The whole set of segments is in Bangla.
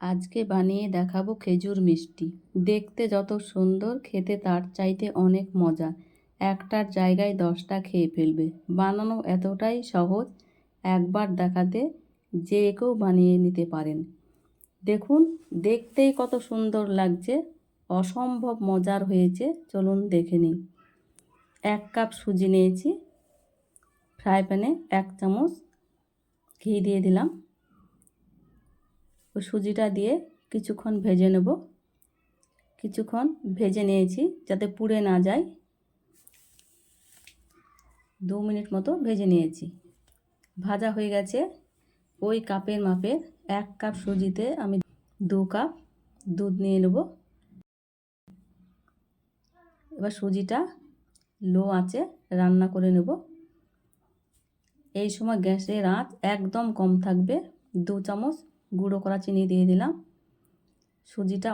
আজকে বানিয়ে দেখাবো খেজুর মিষ্টি। দেখতে যত সুন্দর, খেতে তার চাইতে অনেক মজা। একটার জায়গায় 10টা খেয়ে ফেলবে। বানানো এতটাই সহজ, একবার দেখাতে যে কেউ বানিয়ে নিতে পারেন। দেখুন, দেখতেই কত সুন্দর লাগছে, অসম্ভব মজার হয়েছে। চলুন দেখে নিই। 1 কাপ সুজি নিয়েছি। ফ্রাই প্যানে 1 চামচ ঘি দিয়ে দিলাম। ওই সুজিটা দিয়ে কিছুক্ষণ ভেজে নেব। কিছুক্ষণ ভেজে নিয়েছি যাতে পুড়ে না যায়। 2 মিনিট মতো ভেজে নিয়েছি। ভাজা হয়ে গেছে। ওই কাপের মাপে 1 কাপ সুজিতে আমি 2 কাপ দুধ নিয়ে নেব। এবার সুজিটা লো আঁচে রান্না করে নেব। এই সময় গ্যাসের আঁচ একদম কম থাকবে। 2 চামচ গুঁড়ো করা চিনি দিয়ে দিলাম। সুজিটা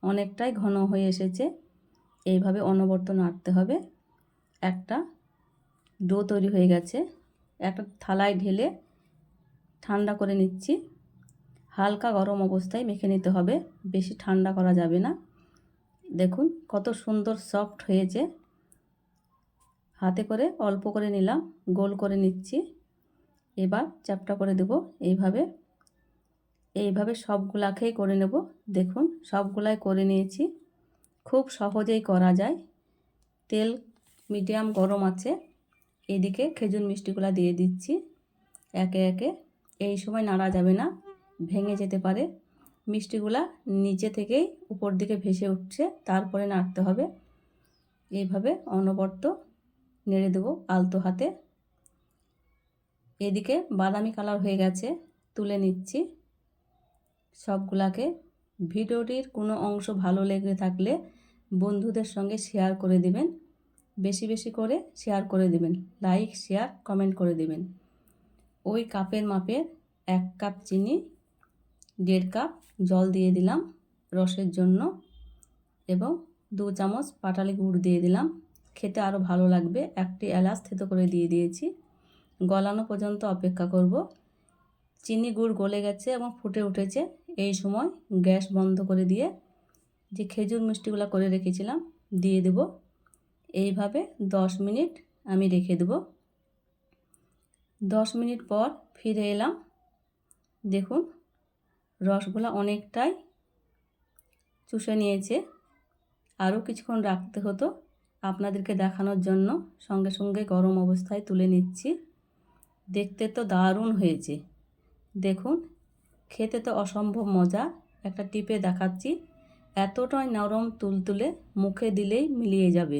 অনেকটাই ঘন হয়ে এসেছে। এইভাবে অনবরত নাড়তে হবে। একটা ডো তৈরি হয়ে গেছে। একটা থালায় ঢেলে ঠান্ডা করে নিচ্ছি। হালকা গরম অবস্থায় মেখে নিতে হবে, বেশি ঠান্ডা করা যাবে না। দেখুন কত সুন্দর সফট হয়েছে। হাতে করে অল্প করে নিলাম, গোল করে নিচ্ছি। এবার চ্যাপটা করে দেব। এইভাবে সবগুলাকেই করে নেব। দেখুন সবগুলাই করে নিয়েছি। খুব সহজেই করা যায়। তেল মিডিয়াম গরম আছে। এদিকে খেজুর মিষ্টিগুলা দিয়ে দিচ্ছি একে একে। এই সময় নাড়া যাবে না, ভেঙে যেতে পারে। মিষ্টিগুলা নিচে থেকেই উপর দিকে ভেসে উঠছে, তারপরে নাড়তে হবে। এইভাবে অনবরত নেড়ে দেবো আলতো হাতে। এদিকে বাদামি কালার হয়ে গেছে, তুলে নিচ্ছি সবগুলাকে। ভিডিওটির কোনো অংশ ভালো লেগে থাকলে বন্ধুদের সঙ্গে শেয়ার করে দিবেন। বেশি বেশি করে শেয়ার করে দিবেন। লাইক, শেয়ার, কমেন্ট করে দিবেন। ওই কাপের মাপে 1 কাপ চিনি, 1.5 কাপ জল দিয়ে দিলাম রসের জন্য, এবং 2 চামচ পাটালি গুড় দিয়ে দিলাম। খেতে আরও ভালো লাগবে। 1টি এলাচ থেতো করে দিয়ে দিয়েছি। গলানো পর্যন্ত অপেক্ষা করব। চিনি গুড় গলে গেছে এবং ফুটে উঠেছে। এই সময় গ্যাস বন্ধ করে দিয়ে যে খেজুর মিষ্টিগুলো করে রেখেছিলাম দিয়ে দেব। এইভাবে 10 মিনিট আমি রেখে দেব। 10 মিনিট পর ফিরে এলাম। দেখুন রসগুলো অনেকটাই চুষে নিয়েছে। আরও কিছুক্ষণ রাখতে হতো, আপনাদেরকে দেখানোর জন্য সঙ্গে সঙ্গে গরম অবস্থায় তুলে নিচ্ছি। দেখতে তো দারুণ হয়েছে। দেখুন খেতে তো অসম্ভব মজা। একটা টিপে দেখাচ্ছি, এতটাই নরম তুলতুলে, মুখে দিলেই মিলিয়ে যাবে।